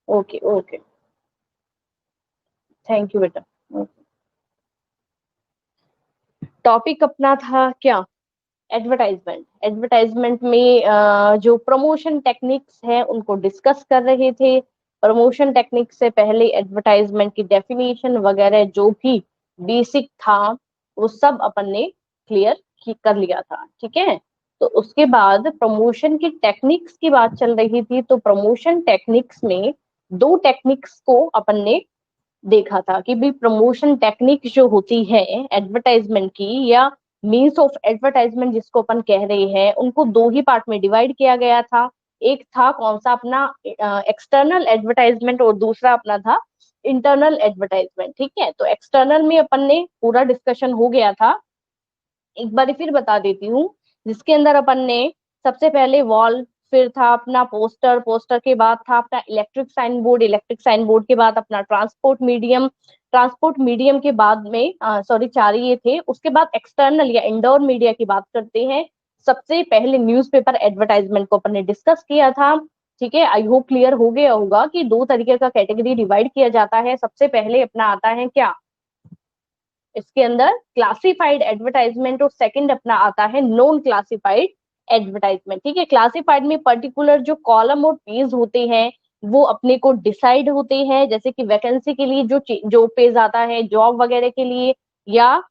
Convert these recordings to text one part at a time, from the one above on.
Okay okay, thank you बेटा। Topic अपना था क्या? एडवर्टाइजमेंट। एडवर्टाइजमेंट में जो प्रमोशन टेक्निक्स हैं उनको डिस्कस कर रहे थे। प्रमोशन टेक्निक से पहले एडवर्टाइजमेंट की डेफिनेशन वगैरह जो भी बेसिक था वो सब अपन ने क्लियर कर लिया था, ठीक है। तो उसके बाद प्रमोशन की टेक्निक्स की बात चल रही थी, तो प्रमोशन टेक्निक्स में दो टेक्निक्स को अपन ने देखा था कि भी प्रमोशन टेक्निक जो होती है एडवर्टाइजमेंट की, या मीन्स ऑफ एडवर्टाइजमेंट जिसको अपन कह रहे हैं, उनको दो ही पार्ट में डिवाइड किया गया था। एक था कौन सा अपना एक्सटर्नल एडवर्टाइजमेंट, और दूसरा अपना था इंटरनल एडवर्टाइजमेंट, ठीक है। तो एक्सटर्नल में अपन ने पूरा डिस्कशन हो गया था, एक बार फिर बता देती हूँ, जिसके अंदर अपन ने सबसे पहले वॉल, फिर था अपना पोस्टर, पोस्टर के बाद था अपना electric signboard, electric signboard के बाद अपना ट्रांसपोर्ट मीडियम, ट्रांसपोर्ट मीडियम के बाद में सॉरी चार ये थे। उसके बाद एक्सटर्नल या इंडोर मीडिया की बात करते हैं। सबसे पहले न्यूज़पेपर एडवर्टाइजमेंट को अपन ने डिस्कस किया था, ठीक है। आई होप क्लियर हो गया होगा कि दो तरीके का कैटेगरी डिवाइड किया जाता है। सबसे पहले अपना आता है क्या इसके अंदर, क्लासिफाइड एडवर्टाइजमेंट, और सेकंड अपना आता है नॉन क्लासिफाइड एडवर्टाइजमेंट, ठीक है। क्लासिफाइड में पर्टिकुलर जो कॉलम और पेज होते हैं वो अपने को डिसाइड होते हैं, जैसे कि वैकेंसी के लिए जो पेज आता है, जॉब वगैरह के लिए, या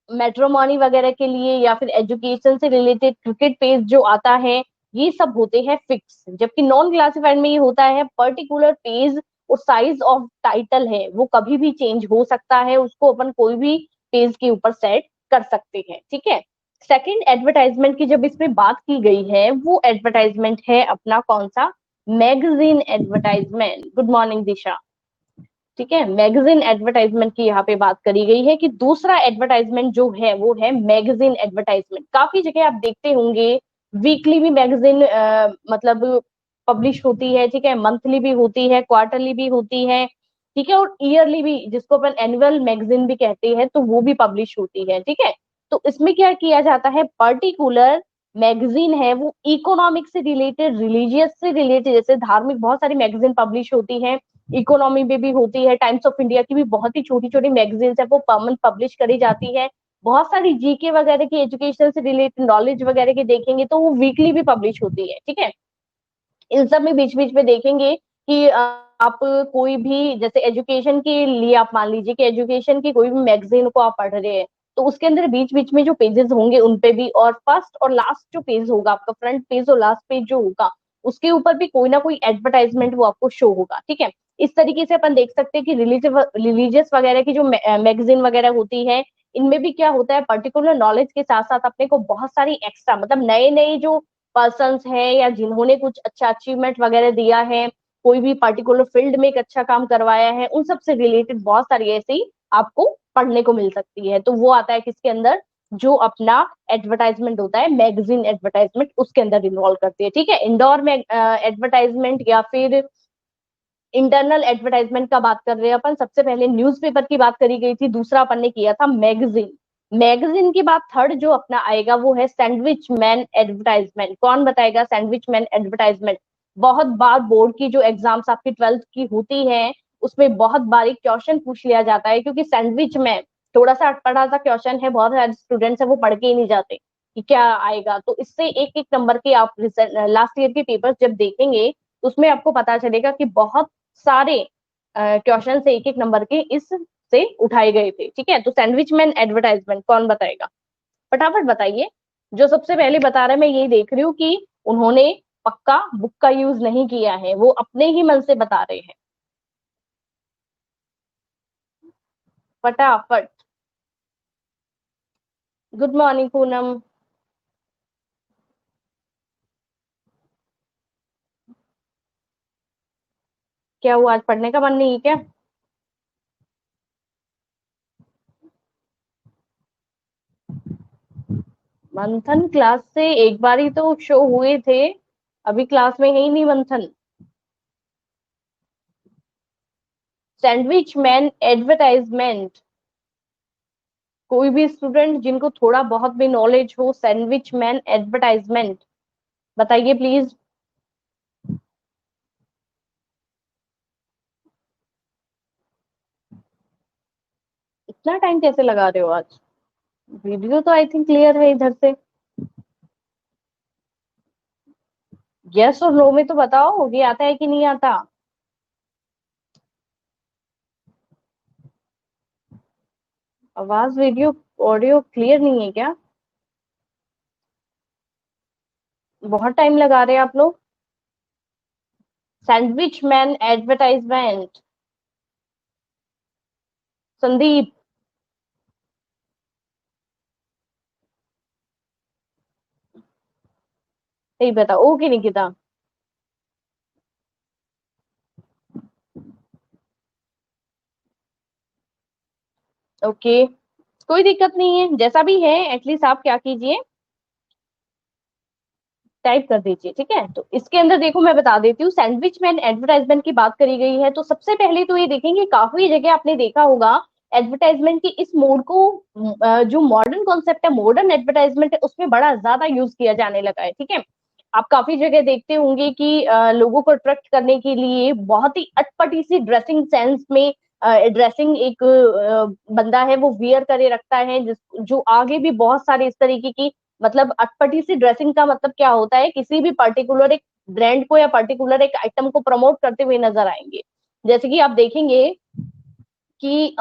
मैट्रिमोनी वगैरह के लिए, या फिर एजुकेशन से रिलेटेड क्रिकेट पेज जो आता है, ये सब होते हैं फिक्स। जबकि नॉन क्लासिफाइड में ये होता है पर्टिकुलर पेज और साइज ऑफ टाइटल है वो कभी भी चेंज हो सकता है, उसको अपन कोई भी पेज के ऊपर सेट कर सकते हैं, ठीक है। सेकंड एडवर्टाइजमेंट की जब इसमें बात की गई है, वो एडवर्टाइजमेंट है अपना कौन सा, मैगजीन एडवर्टाइजमेंट। गुड मॉर्निंग दिशा, ठीक है। मैगजीन एडवर्टाइजमेंट की यहाँ पे बात करी गई है कि दूसरा एडवर्टाइजमेंट जो है वो है मैगजीन एडवर्टाइजमेंट। काफी जगह आप देखते होंगे वीकली भी मैगजीन मतलब पब्लिश होती है, ठीक है, मंथली भी होती है, क्वार्टरली भी होती है, ठीक है, और ईयरली भी, जिसको अपन एनुअल मैगजीन भी कहते हैं, तो वो भी पब्लिश होती है, ठीक है। तो इसमें क्या किया जाता है, पर्टिकुलर मैगजीन है वो इकोनॉमिक से रिलेटेड, रिलीजियस से रिलेटेड, जैसे धार्मिक बहुत सारी मैगजीन पब्लिश होती है, इकोनॉमी में भी होती है, टाइम्स ऑफ इंडिया की भी बहुत ही छोटी छोटी मैगजीन्स है वो पर मंथ पब्लिश करी जाती है। बहुत सारी जीके वगैरह की, एजुकेशन से रिलेटेड नॉलेज वगैरह की देखेंगे तो वो वीकली भी पब्लिश होती है, ठीक है। इन सब में बीच बीच में देखेंगे कि आप कोई भी, जैसे एजुकेशन के लिए आप मान लीजिए कि एजुकेशन की कोई भी मैगजीन को आप पढ़ रहे हैं, तो उसके अंदर बीच बीच में जो पेजेस होंगे उन पे भी, और फर्स्ट और लास्ट जो पेज होगा आपका, फ्रंट पेज और लास्ट पेज जो होगा, उसके ऊपर भी कोई ना कोई एडवर्टाइजमेंट वो आपको शो होगा, ठीक है। इस तरीके से अपन देख सकते हैं कि रिलीजियस वगैरह की जो मैगजीन वगैरह होती है, इनमें भी क्या होता है, पर्टिकुलर नॉलेज के साथ साथ अपने को बहुत सारी एक्स्ट्रा, मतलब नए नए जो पर्सन है या जिन्होंने कुछ अच्छा अचीवमेंट वगैरह दिया है, कोई भी पर्टिकुलर फील्ड में एक अच्छा काम करवाया है, उन सब से रिलेटेड बहुत सारी ऐसी आपको पढ़ने को मिल सकती है। तो वो आता है किसके अंदर, जो अपना एडवर्टाइजमेंट होता है मैगजीन एडवर्टाइजमेंट, उसके अंदर इन्वॉल्व करती है, ठीक है। इंडोर में एडवर्टाइजमेंट या फिर इंटरनल एडवर्टाइजमेंट का बात कर रहे हैं अपन, सबसे पहले न्यूज़पेपर की बात करी गई थी, दूसरा अपन ने किया था मैगजीन। मैगजीन की बात थर्ड जो अपना आएगा वो है सैंडविच मैन एडवर्टाइजमेंट। कौन बताएगा सैंडविच मैन एडवर्टाइजमेंट? बहुत बार बोर्ड की जो एग्जाम्स आपकी 12th की होती है उसमें बहुत बार एक क्वेश्चन पूछ लिया जाता है, क्योंकि सैंडविच मैन थोड़ा सा अटपटा सा क्वेश्चन है, बहुत सारे स्टूडेंट्स है वो पढ़ के ही नहीं जाते कि क्या आएगा। तो इससे एक एक नंबर के आप लास्ट ईयर के पेपर जब देखेंगे तो उसमें आपको पता चलेगा कि बहुत सारे क्वेश्चन से एक एक नंबर के इस से उठाए गए थे, ठीक है। तो सैंडविच मैन एडवर्टाइजमेंट कौन बताएगा, फटाफट बताइए। जो सबसे पहले बता रहे मैं यही देख रही हूँ कि उन्होंने पक्का बुक का यूज नहीं किया है, वो अपने ही मन से बता रहे हैं, फटाफट। Good morning Poonam. क्या हुआ, आज पढ़ने का मन नहीं है क्या? मंथन क्लास से एक बार ही तो शो हुए थे, अभी क्लास में है ही नहीं मंथन। सैंडविच मैन एडवर्टाइजमेंट, कोई भी स्टूडेंट जिनको थोड़ा बहुत भी नॉलेज हो, सैंडविच मैन एडवर्टाइजमेंट बताइए प्लीज। इतना टाइम कैसे लगा रहे हो आज? वीडियो तो आई थिंक क्लियर है इधर से। यस और नो में तो बताओ कि आता है कि नहीं आता। आवाज वीडियो ऑडियो क्लियर नहीं है क्या? बहुत टाइम लगा रहे हैं आप लोग। Sandwich man advertisement. संदीप। नहीं पता ओ कि निकिता। ओके, कोई दिक्कत नहीं है, जैसा भी है एटलीस्ट आप क्या कीजिए, टाइप कर दीजिए, ठीक है। तो इसके अंदर देखो मैं बता देती हूँ, सैंडविच मैन एडवर्टाइजमेंट की बात करी गई है तो सबसे पहले तो ये देखेंगे, काफी जगह आपने देखा होगा एडवर्टाइजमेंट की इस मोड को, जो मॉडर्न कॉन्सेप्ट है, मॉडर्न एडवर्टाइजमेंट है, उसमें बड़ा ज्यादा यूज किया जाने लगा है, ठीक है। आप काफी जगह देखते होंगे कि लोगों को अट्रैक्ट करने के लिए बहुत ही अटपटी सी ड्रेसिंग सेंस में ड्रेसिंग एक बंदा है वो वियर करे रखता है, जिस जो आगे भी बहुत सारे इस तरीके की, मतलब अटपटी सी ड्रेसिंग का मतलब क्या होता है, किसी भी पर्टिकुलर एक ब्रांड को या पर्टिकुलर एक आइटम को प्रमोट करते हुए नजर आएंगे। जैसे कि आप देखेंगे कि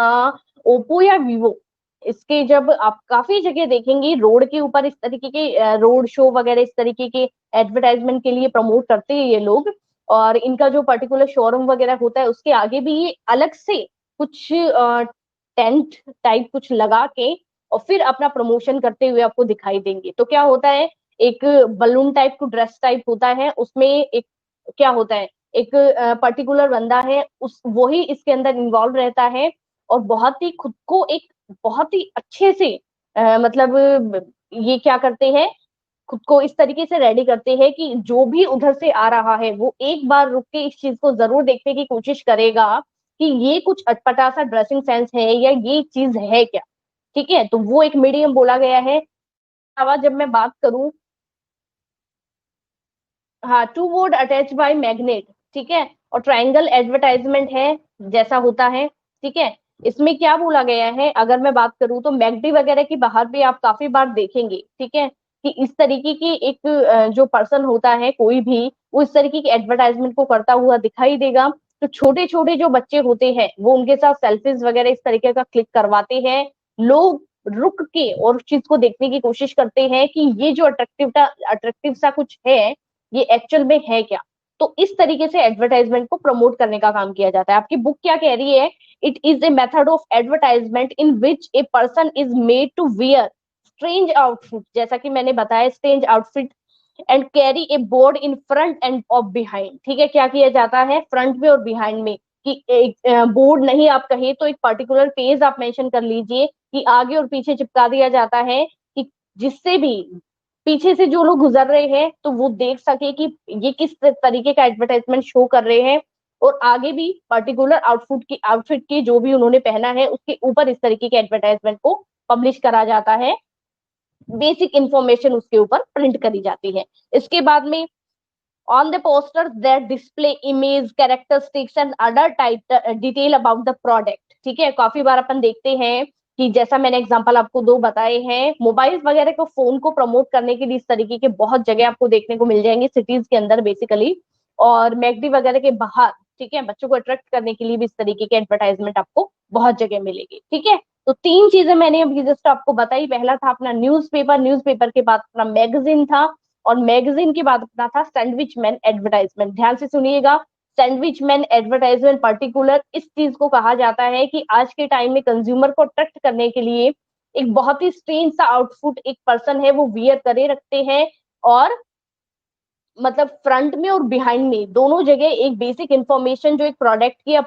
ओप्पो या वीवो, इसके जब आप काफी जगह देखेंगे रोड के ऊपर इस तरीके के रोड शो वगैरह इस तरीके के एडवर्टाइजमेंट के लिए प्रमोट करते हैं ये लोग। और इनका जो पर्टिकुलर शोरूम वगैरह होता है उसके आगे भी ये अलग से कुछ टेंट टाइप कुछ लगा के और फिर अपना प्रमोशन करते हुए आपको दिखाई देंगे। तो क्या होता है, एक बलून टाइप को ड्रेस टाइप होता है, उसमें एक क्या होता है, एक पर्टिकुलर बंदा है, उस वही इसके अंदर इन्वॉल्व रहता है और बहुत ही खुद को एक बहुत ही अच्छे से मतलब ये क्या करते हैं, खुद को इस तरीके से रेडी करते हैं कि जो भी उधर से आ रहा है वो एक बार रुक के इस चीज को जरूर देखने की कोशिश करेगा कि ये कुछ अटपटा सा ड्रेसिंग सेंस है या ये चीज है क्या, ठीक है। तो वो एक मीडियम बोला गया है। अब जब मैं बात करूं, हाँ, two word attach by magnet, ठीक है। और ट्रायंगल एडवर्टाइजमेंट है, जैसा होता है, ठीक है। इसमें क्या बोला गया है, अगर मैं बात करूं तो मैगडी वगैरह की बाहर भी आप काफी बार देखेंगे, ठीक है, कि इस तरीके की एक जो पर्सन होता है कोई भी, वो इस तरीके की एडवर्टाइजमेंट को करता हुआ दिखाई देगा। तो छोटे छोटे जो बच्चे होते हैं वो उनके साथ सेल्फीज वगैरह इस तरीके का क्लिक करवाते हैं। लोग रुक के और उस चीज को देखने की कोशिश करते हैं कि ये जो अट्रैक्टिव सा कुछ है ये एक्चुअल में है क्या। तो इस तरीके से एडवर्टाइजमेंट को प्रमोट करने का काम किया जाता है। आपकी बुक क्या कह रही है, it is a method of advertisement in which a person is made to wear strange outfit, जैसा कि मैंने बताया, strange outfit and carry a board in front and of behind, ठीक है। क्या किया जाता है फ्रंट में और बिहाइंड में, कि एक बोर्ड नहीं आप कहे तो एक पर्टिकुलर पेज आप मेंशन कर लीजिए कि आगे और पीछे चिपका दिया जाता है कि जिससे भी पीछे से जो लोग गुजर रहे हैं तो वो देख सके कि ये किस तरीके का एडवर्टाइजमेंट शो कर रहे हैं। और आगे भी पर्टिकुलर आउटफिट की जो भी उन्होंने पहना है उसके ऊपर इस तरीके के एडवर्टाइजमेंट को पब्लिश करा जाता है, बेसिक इंफॉर्मेशन उसके ऊपर प्रिंट करी जाती है। इसके बाद में on the posters that display image characteristics and other type detail about the product, ठीक है। काफी बार अपन देखते हैं कि जैसा मैंने एग्जांपल आपको दो बताए हैं, मोबाइल वगैरह को फोन को प्रमोट करने के लिए इस तरीके के बहुत जगह आपको देखने को मिल जाएंगे सिटीज के अंदर बेसिकली, और मैगडी वगैरह के बाहर, ठीक है, बच्चों को अट्रैक्ट करने के लिए भी इस तरीके के एडवर्टाइजमेंट आपको बहुत जगह मिलेगी, ठीक है। तो तीन चीजें मैंने अभी जस्ट आपको बताई, पहला था अपना न्यूज़पेपर, न्यूज़पेपर के बाद अपना मैगजीन था, और मैगजीन की बात अपना था सैंडविच मैन एडवर्टाइजमेंट। ध्यान से सुनिएगा, सैंडविच मैन एडवर्टाइजमेंट पर्टिकुलर इस चीज को कहा जाता है कि आज के टाइम में कंज्यूमर को अट्रैक्ट करने के लिए एक बहुत ही स्ट्रेंज सा आउटफिट एक पर्सन है वो वियर करे रखते हैं, और मतलब फ्रंट में और बिहाइंड में दोनों जगह एक बेसिक इंफॉर्मेशन जो एक प्रोडक्ट की या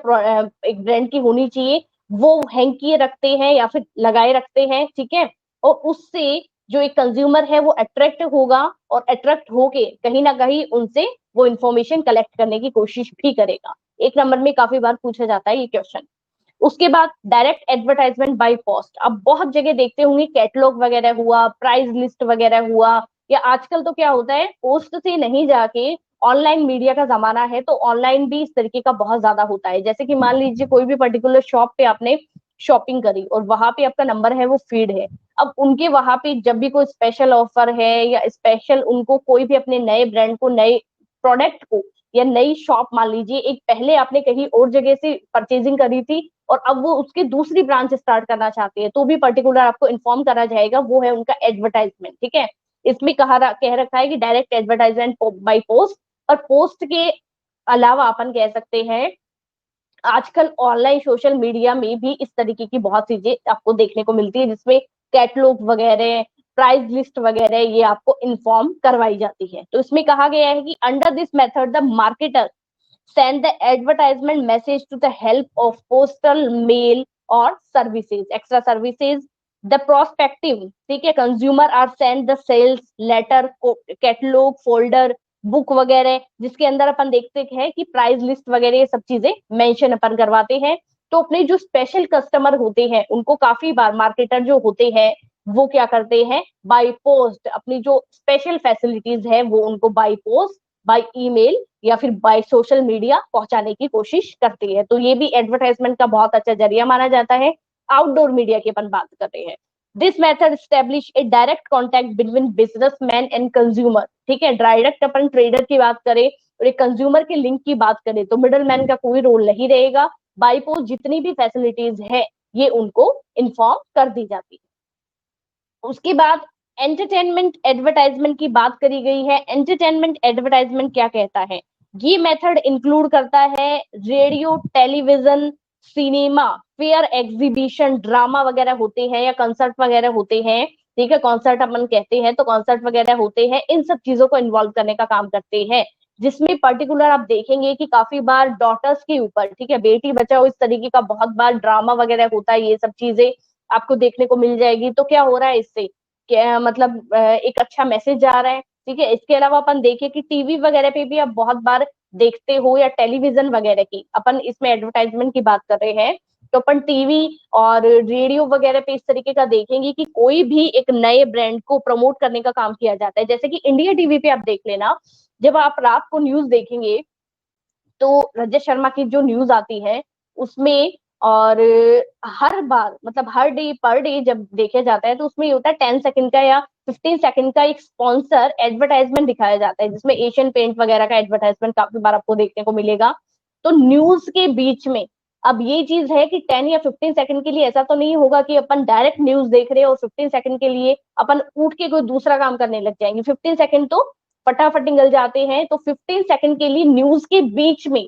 एक ब्रांड की होनी चाहिए वो हैंग किए रखते हैं या फिर लगाए रखते हैं, ठीक है। और उससे जो एक कंज्यूमर है वो अट्रैक्ट होगा और अट्रैक्ट होके कहीं ना कहीं उनसे वो इंफॉर्मेशन कलेक्ट करने की कोशिश भी करेगा। एक नंबर में काफी बार पूछा जाता है ये क्वेश्चन। उसके बाद डायरेक्ट एडवर्टाइजमेंट बाय पोस्ट, अब बहुत जगह देखते होंगे कैटलॉग वगैरह हुआ, प्राइस लिस्ट वगैरह हुआ, या आजकल तो क्या होता है पोस्ट से नहीं जाके ऑनलाइन मीडिया का जमाना है तो ऑनलाइन भी इस तरीके का बहुत ज्यादा होता है। जैसे कि मान लीजिए कोई भी पर्टिकुलर शॉप पे आपने शॉपिंग करी और वहां पे आपका नंबर है वो फीड है। अब उनके वहां पे जब भी कोई स्पेशल ऑफर है या स्पेशल उनको कोई भी अपने नए ब्रांड को, नए प्रोडक्ट को या नई शॉप, मान लीजिए एक पहले आपने कहीं और जगह से परचेजिंग करी थी और अब वो उसकी दूसरी ब्रांच स्टार्ट करना चाहते हैं, तो भी पर्टिकुलर आपको इन्फॉर्म करा जाएगा, वो है उनका एडवर्टाइजमेंट। ठीक है, इसमें कह रखा है कि डायरेक्ट एडवर्टाइजमेंट बाय पोस्ट। और पोस्ट के अलावा अपन कह सकते हैं आजकल ऑनलाइन सोशल मीडिया में भी इस तरीके की बहुत चीजें आपको देखने को मिलती है, जिसमें कैटलॉग वगैरह, प्राइस लिस्ट वगैरह ये आपको इन्फॉर्म करवाई जाती है। तो इसमें कहा गया है कि under this method the marketer send the advertisement message to the help of postal mail or services, extra services. The prospective, ठीक है, consumer are send the sales letter, catalogue, folder, book वगैरह, जिसके अंदर अपन देखते हैं कि प्राइस लिस्ट वगैरह ये सब चीजें मेंशन अपन करवाते हैं। तो अपने जो स्पेशल कस्टमर होते हैं उनको काफी बार मार्केटर जो होते हैं वो क्या करते हैं, बाय पोस्ट अपनी जो स्पेशल फैसिलिटीज है वो उनको बाय पोस्ट, बाय ईमेल या फिर बाय सोशल मीडिया पहुंचाने की कोशिश करती है। तो ये भी एडवर्टाइजमेंट का बहुत अच्छा जरिया माना जाता है। आउटडोर मीडिया की अपन बात कर रहे हैं। This method establish A direct contact between businessman and consumer. ठीक है, डायरेक्ट अपन ट्रेडर की बात करें और एक कंज्यूमर के लिंक की बात करें तो मिडल मैन का कोई रोल नहीं रहेगा। बाई पोस्ट जितनी भी फैसिलिटीज है ये उनको इन्फॉर्म कर दी जाती है। उसके बाद एंटरटेनमेंट एडवर्टाइजमेंट की बात करी गई है। एंटरटेनमेंट एडवर्टाइजमेंट क्या कहता है, ये मेथड इंक्लूड करता है radio, television, cinema, fair, exhibition, drama वगैरह होते हैं या कंसर्ट वगैरह होते हैं। ठीक है, कॉन्सर्ट अपन कहते हैं तो कॉन्सर्ट वगैरह होते हैं, इन सब चीजों को इन्वॉल्व करने का काम करते हैं। जिसमें पर्टिकुलर आप देखेंगे कि काफी बार डॉटर्स के ऊपर, ठीक है, बेटी बचाओ इस तरीके का बहुत बार ड्रामा वगैरह होता है, ये सब चीजें आपको देखने को मिल जाएगी। तो क्या हो रहा है इससे, क्या मतलब एक अच्छा मैसेज जा रहा है। ठीक है, इसके अलावा अपन देखें कि टीवी वगैरह पे भी आप बहुत बार देखते हो या टेलीविजन वगैरह की, अपन इसमें एडवर्टाइजमेंट की बात कर रहे हैं तो अपन टीवी और रेडियो वगैरह पे इस तरीके का देखेंगे कि कोई भी एक नए ब्रांड को प्रमोट करने का काम किया जाता है। जैसे कि इंडिया टीवी पे आप देख लेना, जब आप रात को न्यूज देखेंगे तो रजत शर्मा की जो न्यूज आती है उसमें, और हर बार मतलब हर डे पर डे जब देखा जाता है तो उसमें ये होता है 10 सेकंड का या 15 सेकंड का एक स्पॉन्सर एडवर्टाइजमेंट दिखाया जाता है, जिसमें एशियन पेंट वगैरह का एडवर्टाइजमेंट काफी बार आपको देखने को मिलेगा। तो न्यूज के बीच में अब ये चीज है कि 10 या 15 सेकंड के लिए ऐसा तो नहीं होगा कि अपन डायरेक्ट न्यूज देख रहे हैं और 15 सेकंड के लिए अपन उठ के कोई दूसरा काम करने लग जाएंगे। 15 सेकंड तो फटाफट निकल जाते हैं। तो 15 सेकंड के लिए न्यूज के बीच में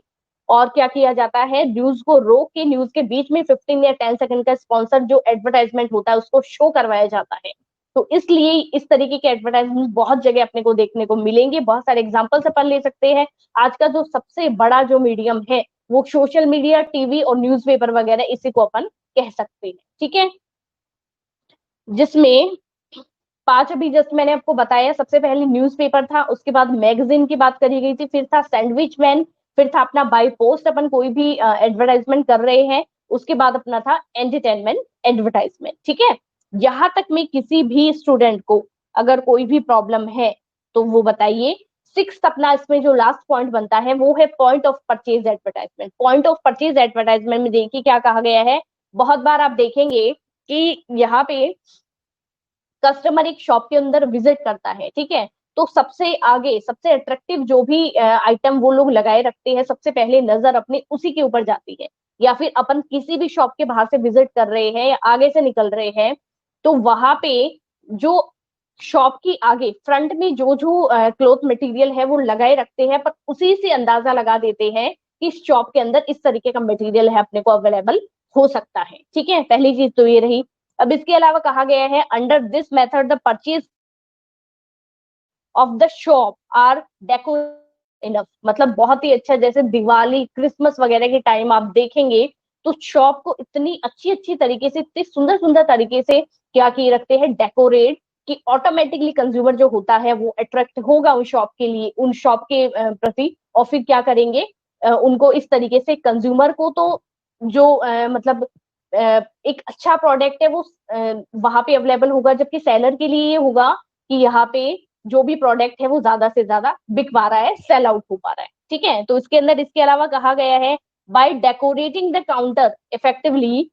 और क्या किया जाता है, न्यूज को रोक के न्यूज के बीच में 15 या 10 सेकंड का स्पॉन्सर जो एडवर्टाइजमेंट होता है उसको शो करवाया जाता है। तो इसलिए इस तरीके के एडवर्टाइजमेंट बहुत जगह अपने को देखने को मिलेंगे। बहुत सारे एग्जाम्पल्स अपन ले सकते हैं। आज का जो सबसे बड़ा जो मीडियम है वो सोशल मीडिया, टीवी और न्यूज़पेपर वगैरह, इसी को अपन कह सकते हैं। ठीक है, जिसमें 5 अभी जस्ट मैंने आपको बताया, सबसे पहले न्यूज़पेपर था, उसके बाद मैगजीन की बात करी गई थी, फिर था सैंडविच मैन, फिर था अपना बाय पोस्ट अपन कोई भी एडवर्टाइजमेंट कर रहे हैं, उसके बाद अपना था एंटरटेनमेंट एडवर्टाइजमेंट। ठीक है, यहां तक में किसी भी स्टूडेंट को अगर कोई भी प्रॉब्लम है तो वो बताइए। 6 अपना इसमें जो लास्ट पॉइंट बनता है वो है point of purchase advertisement. Point of purchase advertisement में देखिए क्या कहा गया है। बहुत बार आप देखेंगे कि यहाँ पे कस्टमर एक शॉप के अंदर विजिट करता है, ठीक है, तो सबसे आगे सबसे अट्रैक्टिव जो भी आइटम वो लोग लगाए रखते हैं, सबसे पहले नजर अपनी उसी के ऊपर जाती है। या फिर अपन किसी भी शॉप के बाहर से विजिट कर रहे हैं या आगे से निकल रहे हैं तो वहां पे जो शॉप की आगे फ्रंट में जो जो क्लोथ मटेरियल है वो लगाए रखते हैं, पर उसी से अंदाजा लगा देते हैं कि इस शॉप के अंदर इस तरीके का मटेरियल है, अपने को अवेलेबल हो सकता है। ठीक है, पहली चीज तो ये रही। अब इसके अलावा कहा गया है under this method the purchase of the shop are deco enough. मतलब बहुत ही अच्छा, जैसे दिवाली, क्रिसमस वगैरह के टाइम आप देखेंगे तो शॉप को इतनी अच्छी अच्छी तरीके से, इतनी सुंदर सुंदर तरीके से क्या किए रखते हैं, डेकोरेट, कि ऑटोमेटिकली कंज्यूमर जो होता है वो अट्रैक्ट होगा उन शॉप के लिए, उन शॉप के प्रति। और फिर क्या करेंगे, उनको इस तरीके से कंज्यूमर को तो जो मतलब एक अच्छा प्रोडक्ट है वो वहां पे अवेलेबल होगा, जबकि सेलर के लिए ये होगा कि यहाँ पे जो भी प्रोडक्ट है वो ज्यादा से ज्यादा बिक पा रहा है, सेल आउट हो पा रहा है। ठीक है, तो इसके अंदर इसके अलावा कहा गया है by decorating the counter effectively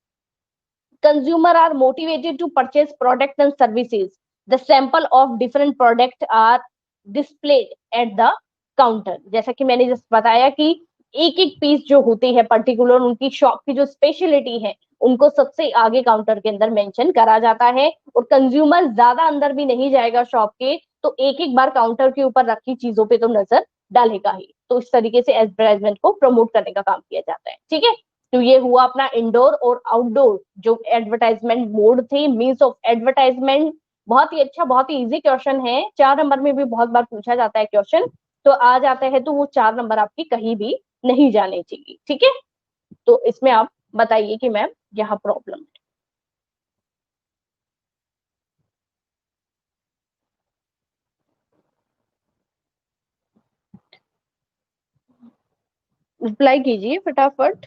consumer are motivated to purchase product and services. The sample of different product are displayed at the counter. जैसा कि मैंने जस्ट बताया कि एक एक पीस जो होती है पर्टिकुलर उनकी शॉप की जो स्पेशलिटी है उनको सबसे आगे काउंटर के अंदर मेंशन करा जाता है, और कंज्यूमर ज्यादा अंदर भी नहीं जाएगा शॉप के, तो एक एक बार काउंटर के ऊपर रखी चीजों पे तो नजर डालेगा ही। तो इस तरीके से एडवर्टाइजमेंट को प्रमोट करने का काम किया जाता है। ठीक है, तो ये हुआ अपना इंडोर और आउटडोर जो एडवर्टाइजमेंट मोड थे, मीन्स ऑफ एडवर्टाइजमेंट। बहुत ही अच्छा, बहुत ही इजी क्वेश्चन है, 4 नंबर में भी बहुत बार पूछा जाता है क्वेश्चन, तो आ जाता है तो वो 4 नंबर आपकी कहीं भी नहीं जाने चाहिए। ठीक है, तो इसमें आप बताइए कि मैम यहाँ प्रॉब्लम है। रिप्लाई कीजिए फटाफट।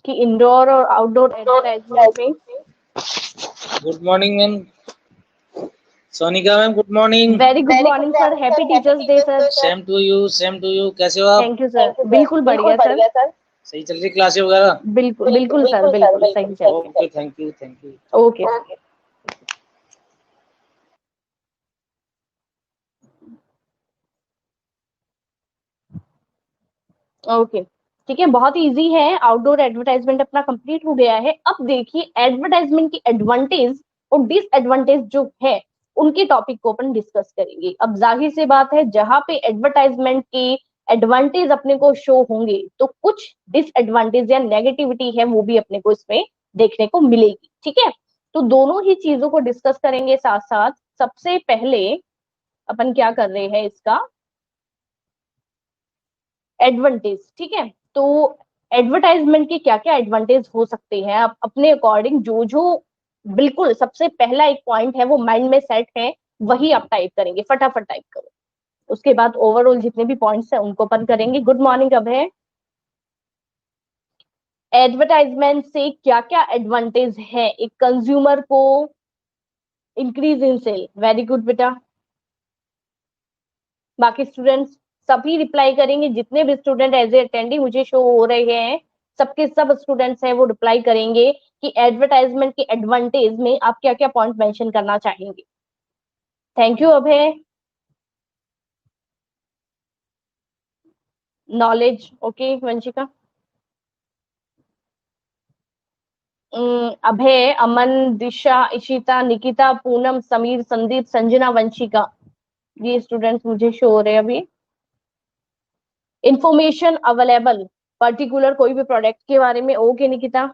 कि इंडोर और आउटडोर एडवर्टाइजमेंट में। Good morning ma'am, Sonika ma'am good morning. Very good morning sir, happy teachers day sir. Same to you, same to you. कैसे हो आप? थैंक यू सर, बिल्कुल बढ़िया सर। सही चल रही क्लासेस वगैरह? बिल्कुल बिल्कुल सर, बिल्कुल सही चल रही है। Okay, thank you, thank you. Okay okay, ठीक है, बहुत इजी है। आउटडोर एडवर्टाइजमेंट अपना कंप्लीट हो गया है। अब देखिए एडवर्टाइजमेंट की एडवांटेज और डिसएडवांटेज जो है उनके टॉपिक को अपन डिस्कस करेंगे। अब जाहिर सी बात है, जहां पे एडवर्टाइजमेंट के एडवांटेज अपने को शो होंगे तो कुछ डिसएडवांटेज या नेगेटिविटी है वो भी अपने को इसमें देखने को मिलेगी। ठीक है, तो दोनों ही चीजों को डिस्कस करेंगे साथ साथ। सबसे पहले अपन क्या कर रहे हैं, इसका एडवांटेज। ठीक है, तो एडवर्टाइजमेंट के क्या क्या एडवांटेज हो सकते हैं, आप अपने अकॉर्डिंग जो जो बिल्कुल सबसे पहला एक पॉइंट है वो माइंड में सेट है वही आप टाइप करेंगे, फटाफट टाइप करो। उसके बाद ओवरऑल जितने भी पॉइंट्स हैं उनको अपन करेंगे। गुड मॉर्निंग अभय। एडवर्टाइजमेंट से क्या क्या एडवांटेज है एक कंज्यूमर को? Increase in sale, very good बेटा। बाकी स्टूडेंट्स सभी रिप्लाई करेंगे, जितने भी स्टूडेंट एज ए अटेंडिंग मुझे शो हो रहे हैं सबके सब स्टूडेंट्स हैं वो रिप्लाई करेंगे कि एडवर्टाइजमेंट के एडवांटेज में आप क्या क्या पॉइंट मेंशन करना चाहेंगे। Thank you Abhay. Knowledge, okay Vanshika. Abhay, Aman, Disha, Ishita, Nikita, Poonam, Sameer, Sandeep, Sanjana, Vanshika, ये स्टूडेंट्स मुझे शो हो रहे हैं अभी। इंफॉर्मेशन अवेलेबल पर्टिकुलर कोई भी प्रोडक्ट के बारे में, okay Nikita.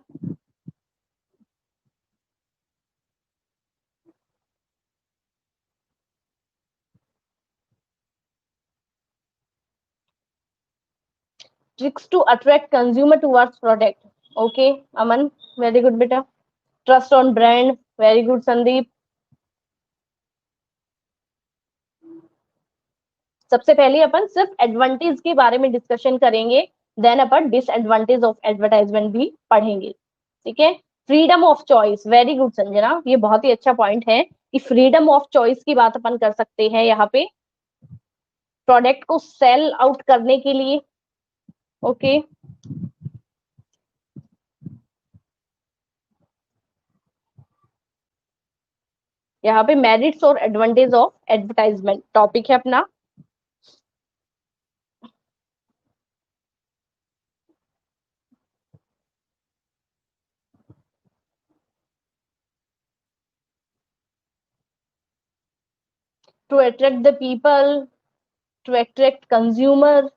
Tricks to attract consumer towards product, okay Aman, very good बेटा। Trust on brand, very good Sandeep. सबसे पहले अपन सिर्फ एडवांटेज के बारे में डिस्कशन करेंगे, देन अपन डिसएडवांटेज ऑफ एडवर्टाइजमेंट भी पढ़ेंगे। ठीक है, freedom of choice, very good Sanjana, ये बहुत ही अच्छा पॉइंट है कि फ्रीडम ऑफ चॉइस की बात अपन कर सकते हैं यहाँ पे प्रोडक्ट को सेल आउट करने के लिए। ओके, यहाँ पे मेरिट्स और एडवांटेज ऑफ एडवर्टाइजमेंट टॉपिक है अपना। To attract the people, to attract consumer.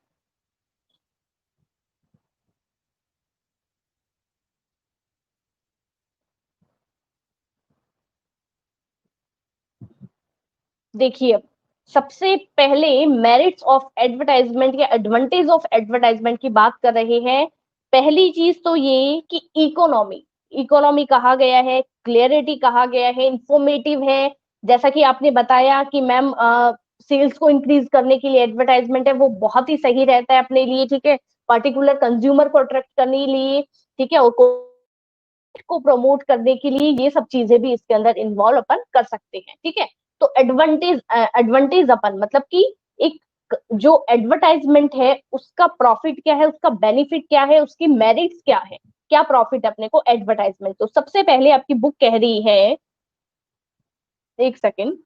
देखिए, सबसे पहले मेरिट्स ऑफ एडवर्टाइजमेंट या एडवांटेज ऑफ एडवर्टाइजमेंट की बात कर रहे हैं। पहली चीज तो ये कि इकोनॉमी, इकोनॉमी कहा गया है, क्लियरिटी कहा गया है, इंफॉर्मेटिव है। जैसा कि आपने बताया कि मैम सेल्स को इंक्रीज करने के लिए एडवर्टाइजमेंट है वो बहुत ही सही रहता है अपने लिए। ठीक है, पर्टिकुलर कंज्यूमर को अट्रैक्ट करने के लिए, ठीक है, और को प्रमोट करने के लिए ये सब चीजें भी इसके अंदर इन्वॉल्व अपन कर सकते हैं। ठीक है, तो एडवांटेज अपन मतलब कि एक जो एडवर्टाइजमेंट है उसका प्रॉफिट क्या है, उसका बेनिफिट क्या है, उसकी मेरिट्स क्या है, क्या प्रॉफिट अपने को एडवर्टाइजमेंट। तो सबसे पहले आपकी बुक कह रही है, एक सेकेंड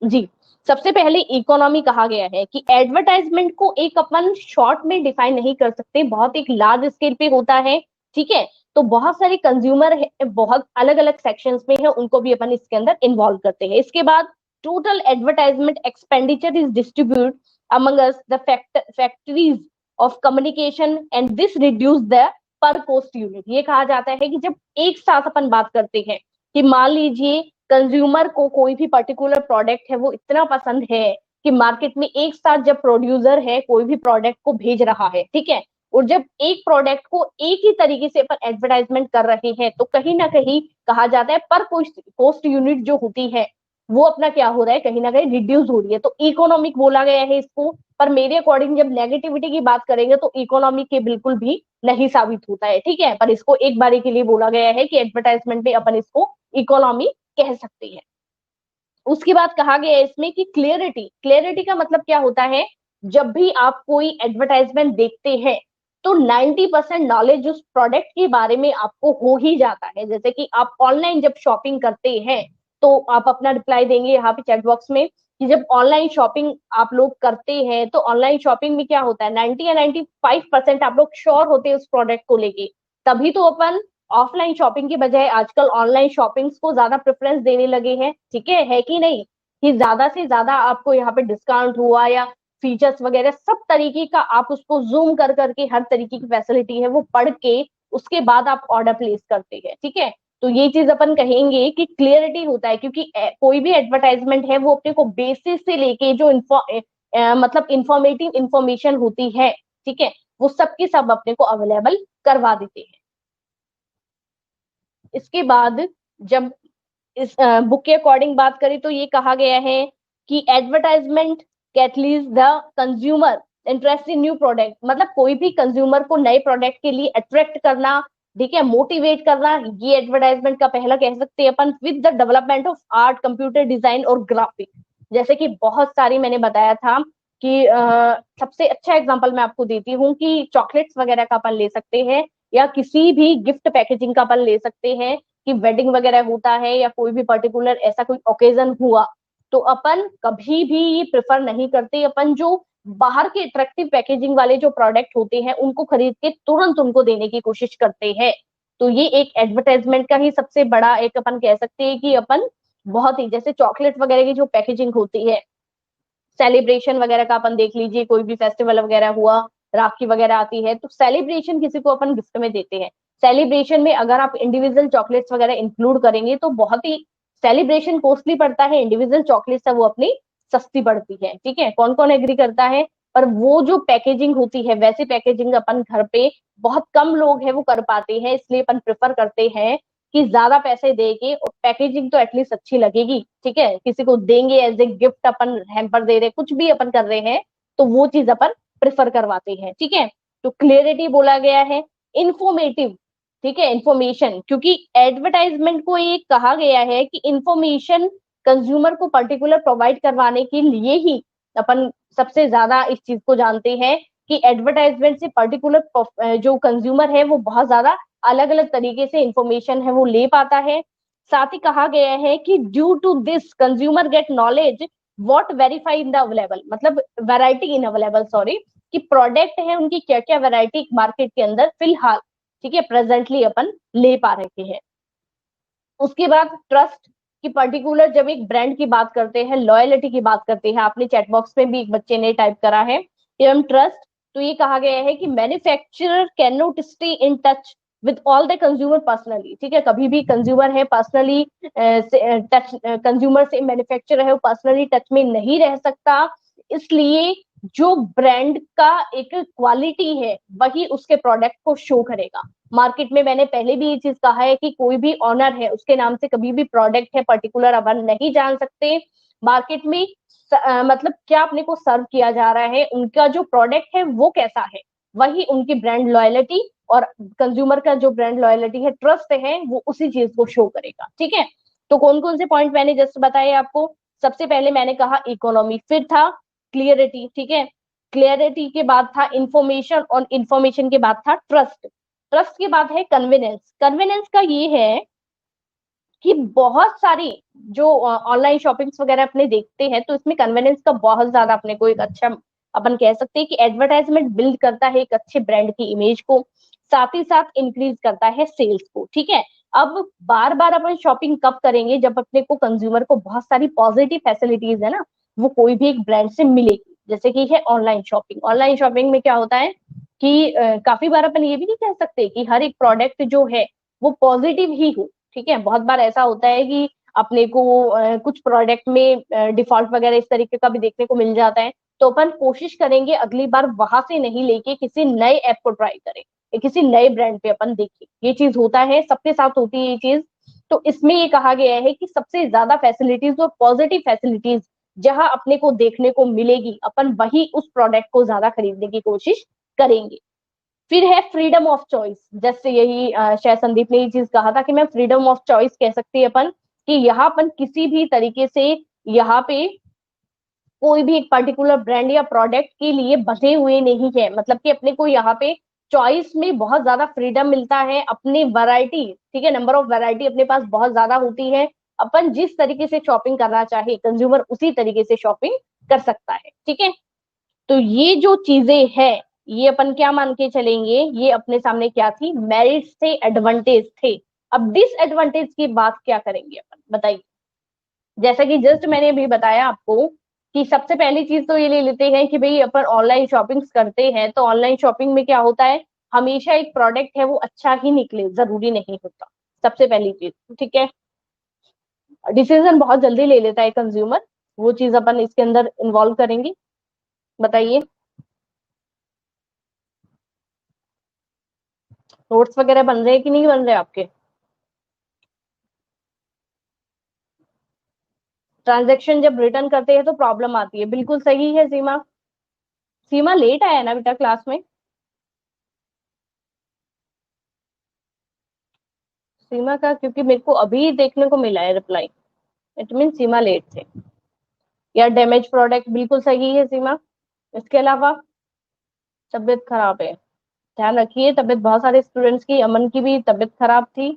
जी, सबसे पहले इकोनॉमी कहा गया है कि एडवर्टाइजमेंट को एक अपन शॉर्ट में डिफाइन नहीं कर सकते, बहुत एक लार्ज स्केल पे होता है, ठीक है। तो बहुत सारे कंज्यूमर है, बहुत अलग अलग सेक्शंस में है, उनको भी अपन इसके अंदर इन्वॉल्व करते हैं। इसके बाद total advertisement expenditure is distribute among us the factories of communication and this reduce the पर कॉस्ट यूनिट। ये कहा जाता है कि जब एक साथ अपन बात करते हैं कि मान लीजिए कंज्यूमर को कोई भी पर्टिकुलर प्रोडक्ट है वो इतना पसंद है कि मार्केट में एक साथ जब प्रोड्यूसर है कोई भी प्रोडक्ट को भेज रहा है, ठीक है, और जब एक प्रोडक्ट को एक ही तरीके से अपन एडवर्टाइजमेंट कर रहे हैं तो कहीं ना कहीं कहा जाता है पर कॉस्ट यूनिट जो होती है वो अपना क्या हो रहा है, कहीं ना कहीं रिड्यूस हो रही है। तो इकोनॉमिक बोला गया है इसको, पर मेरे अकॉर्डिंग जब नेगेटिविटी की बात करेंगे तो इकोनॉमिक के बिल्कुल भी नहीं साबित होता है, ठीक है। पर इसको एक बारी के लिए बोला गया है कि एडवर्टाइजमेंट में अपन इसको इकोनॉमी कह सकते हैं। उसके बाद कहा गया है इसमें कि क्लियरिटी का मतलब क्या होता है, जब भी आप कोई एडवर्टाइजमेंट देखते हैं तो 90% नॉलेज उस प्रोडक्ट के बारे में आपको हो ही जाता है। जैसे कि आप ऑनलाइन जब शॉपिंग करते हैं तो आप अपना रिप्लाई देंगे यहाँ पे चैट बॉक्स में कि जब ऑनलाइन शॉपिंग आप लोग करते हैं तो ऑनलाइन शॉपिंग में क्या होता है, 90 या 95% आप लोग श्योर होते हैं उस प्रोडक्ट को लेके। तभी तो अपन ऑफलाइन शॉपिंग की बजाय आजकल ऑनलाइन शॉपिंग को ज्यादा प्रेफरेंस देने लगे हैं, ठीक है कि नहीं, कि ज्यादा से ज्यादा आपको यहाँ पे डिस्काउंट हुआ या फीचर्स वगैरह सब तरीके का आप उसको जूम कर करके हर तरीके की फैसिलिटी है वो पढ़ के उसके बाद आप ऑर्डर प्लेस करते हैं, ठीक है। तो ये चीज अपन कहेंगे कि क्लियरिटी होता है, क्योंकि कोई भी एडवर्टाइजमेंट है वो अपने को बेसिस से लेके जो मतलब इंफॉर्मेटिव इंफॉर्मेशन होती है, ठीक है, वो सबके सब अपने को अवेलेबल करवा देते हैं। इसके बाद जब इस बुक के अकॉर्डिंग बात करें तो ये कहा गया है कि advertisement catalyse the consumer interest in new product, मतलब कोई भी कंज्यूमर को नए प्रोडक्ट के लिए अट्रैक्ट करना, ठीक है, मोटिवेट करना, ये एडवर्टाइजमेंट का पहला कह सकते हैं अपन। With the development of art, computer design और ग्राफिक, जैसे कि बहुत सारी मैंने बताया था कि सबसे अच्छा एग्जांपल मैं आपको देती हूँ कि चॉकलेट्स वगैरह का अपन ले सकते हैं या किसी भी गिफ्ट पैकेजिंग का अपन ले सकते हैं कि वेडिंग वगैरह होता है या कोई भी पर्टिकुलर ऐसा कोई ओकेजन हुआ तो अपन कभी भी ये प्रेफर नहीं करते, अपन जो बाहर के अट्रैक्टिव पैकेजिंग वाले जो प्रोडक्ट होते हैं उनको खरीद के तुरंत उनको देने की कोशिश करते हैं। तो ये एक एडवर्टाइजमेंट का ही सबसे बड़ा एक अपन कह सकते हैं कि अपन बहुत ही, जैसे चॉकलेट वगैरह की जो पैकेजिंग होती है, सेलिब्रेशन वगैरह का अपन देख लीजिए, कोई भी फेस्टिवल वगैरह हुआ, राखी वगैरह आती है तो सेलिब्रेशन किसी को अपन गिफ्ट में देते हैं। सेलिब्रेशन में अगर आप इंडिविजुअल चॉकलेट्स वगैरह इंक्लूड करेंगे तो बहुत ही सेलिब्रेशन कॉस्टली पड़ता है, इंडिविजुअल चॉकलेट्स है वो अपनी सस्ती पड़ती है, ठीक है, कौन कौन एग्री करता है। पर वो जो पैकेजिंग होती है वैसी पैकेजिंग अपन घर पे बहुत कम लोग है वो कर पाते हैं, इसलिए अपन प्रेफर करते हैं कि ज्यादा पैसे दे के और पैकेजिंग तो एटलीस्ट अच्छी लगेगी, ठीक है, किसी को देंगे एज ए गिफ्ट, अपन हैम्पर दे रहे कुछ भी अपन कर रहे हैं तो वो चीज अपन प्रेफर करवाते हैं, ठीक है। तो क्लियरिटी बोला गया है, इंफॉर्मेटिव, ठीक है, इंफॉर्मेशन, क्योंकि एडवर्टाइजमेंट को ये कहा गया है कि इंफॉर्मेशन कंज्यूमर को पर्टिकुलर प्रोवाइड करवाने के लिए ही अपन सबसे ज्यादा इस चीज को जानते हैं कि एडवर्टाइजमेंट से पर्टिकुलर जो कंज्यूमर है वो बहुत ज्यादा अलग अलग तरीके से इंफॉर्मेशन है वो ले पाता है। साथ ही कहा गया है कि due to this consumer get knowledge what verify in the available, मतलब वैरायटी इन अवेलेबल, सॉरी, कि प्रोडक्ट है उनकी क्या क्या वैरायटी मार्केट के अंदर फिलहाल, ठीक है, प्रेजेंटली अपन ले पा रहे हैं। उसके बाद ट्रस्ट कि पर्टिकुलर जब एक ब्रांड की बात करते हैं, लॉयलिटी की बात करते हैं, आपने चैट बॉक्स में भी एक बच्चे ने टाइप करा है कि हम ट्रस्ट, तो ये कहा गया है कि manufacturer can not stay in touch with all the consumer personally, ठीक है, कभी भी कंज्यूमर है पर्सनली टच, कंज्यूमर से मैन्युफैक्चरर है वो पर्सनली टच में नहीं रह सकता, इसलिए जो ब्रांड का एक क्वालिटी है वही उसके प्रोडक्ट को शो करेगा। मार्केट में मैंने पहले भी ये चीज कहा है कि कोई भी ऑनर है उसके नाम से कभी भी प्रोडक्ट है पर्टिकुलर अपन नहीं जान सकते। मार्केट में मतलब क्या अपने को सर्व किया जा रहा है, उनका जो प्रोडक्ट है वो कैसा है, वही उनकी ब्रांड लॉयलिटी और कंज्यूमर का जो ब्रांड लॉयलिटी है, ट्रस्ट है, वो उसी चीज को शो करेगा, ठीक है। तो कौन कौन से पॉइंट मैंने जस्ट बताए आपको? सबसे पहले मैंने कहा इकोनॉमी, फिर था क्लियरिटी, ठीक है, क्लियरिटी के बाद था इंफॉर्मेशन, और इंफॉर्मेशन के बाद था ट्रस्ट, ट्रस्ट के बाद है कन्वीनियंस। कन्वीनियंस का ये है कि बहुत सारी जो ऑनलाइन शॉपिंग्स वगैरह अपने देखते हैं, तो इसमें कन्वीनियंस का बहुत ज्यादा अपने को एक अच्छा, अपन कह सकते हैं कि एडवर्टाइजमेंट बिल्ड करता है एक अच्छे ब्रांड की इमेज को, साथ ही साथ इंक्रीज करता है सेल्स को, ठीक है। अब बार बार अपन शॉपिंग कब करेंगे? जब अपने को कंज्यूमर को बहुत सारी पॉजिटिव फैसिलिटीज है ना, वो कोई भी एक ब्रांड से मिलेगी। जैसे कि है ऑनलाइन शॉपिंग, ऑनलाइन शॉपिंग में क्या होता है कि काफी बार अपन ये भी नहीं कह सकते कि हर एक प्रोडक्ट जो है वो पॉजिटिव ही हो, ठीक है। बहुत बार ऐसा होता है कि अपने को कुछ प्रोडक्ट में डिफॉल्ट वगैरह इस तरीके का भी देखने को मिल जाता है, तो अपन कोशिश करेंगे अगली बार वहां से नहीं लेके किसी नए ऐप को ट्राई करें या किसी नए ब्रांड पे अपन देखें। ये चीज होता है, सबके साथ होती है ये चीज। तो इसमें ये कहा गया है कि सबसे ज्यादा फैसिलिटीज और पॉजिटिव फैसिलिटीज जहां अपने को देखने को मिलेगी, अपन वही उस प्रोडक्ट को ज्यादा खरीदने की कोशिश करेंगे। फिर है फ्रीडम ऑफ चॉइस, जैसे यही शायद संदीप ने ये चीज कहा था कि मैं फ्रीडम ऑफ चॉइस कह सकती है अपन, कि यहाँ अपन किसी भी तरीके से यहाँ पे कोई भी एक पर्टिकुलर ब्रांड या प्रोडक्ट के लिए बंधे हुए नहीं है। मतलब कि अपने को यहाँ पे चॉइस में बहुत ज्यादा फ्रीडम मिलता है, अपनी वैरायटी, ठीक है, नंबर ऑफ वैरायटी अपने पास बहुत ज्यादा होती है। अपन जिस तरीके से शॉपिंग करना चाहे कंज्यूमर उसी तरीके से शॉपिंग कर सकता है, ठीक है। तो ये जो चीजें हैं, ये अपन क्या मान के चलेंगे, ये अपने सामने क्या थी, मेरिट थे, एडवांटेज थे। अब डिसएडवांटेज की बात क्या करेंगे अपन, बताइए। जैसा कि जस्ट मैंने अभी बताया आपको कि सबसे पहली चीज तो ये ले लेते हैं कि भाई अपन ऑनलाइन शॉपिंग करते हैं, तो ऑनलाइन शॉपिंग में क्या होता है, हमेशा एक प्रोडक्ट है वो अच्छा ही निकले, जरूरी नहीं होता, सबसे पहली चीज, ठीक है। डिसीजन बहुत जल्दी ले लेता है कंज्यूमर, वो चीज अपन इसके अंदर इन्वॉल्व करेंगे। बताइए, नोट्स वगैरह बन रहे हैं कि नहीं बन रहे आपके? ट्रांजेक्शन जब रिटर्न करते हैं तो प्रॉब्लम आती है, बिल्कुल सही है सीमा। सीमा लेट आया ना बेटा क्लास में? सीमा का क्योंकि मेरे को अभी देखने को मिला है reply, it mean Seema late थे। या डैमेज प्रोडक्ट, बिल्कुल सही है सीमा। इसके अलावा तबीयत खराब है, ध्यान रखिए, तबीयत बहुत सारे स्टूडेंट्स की, अमन की भी तबीयत खराब थी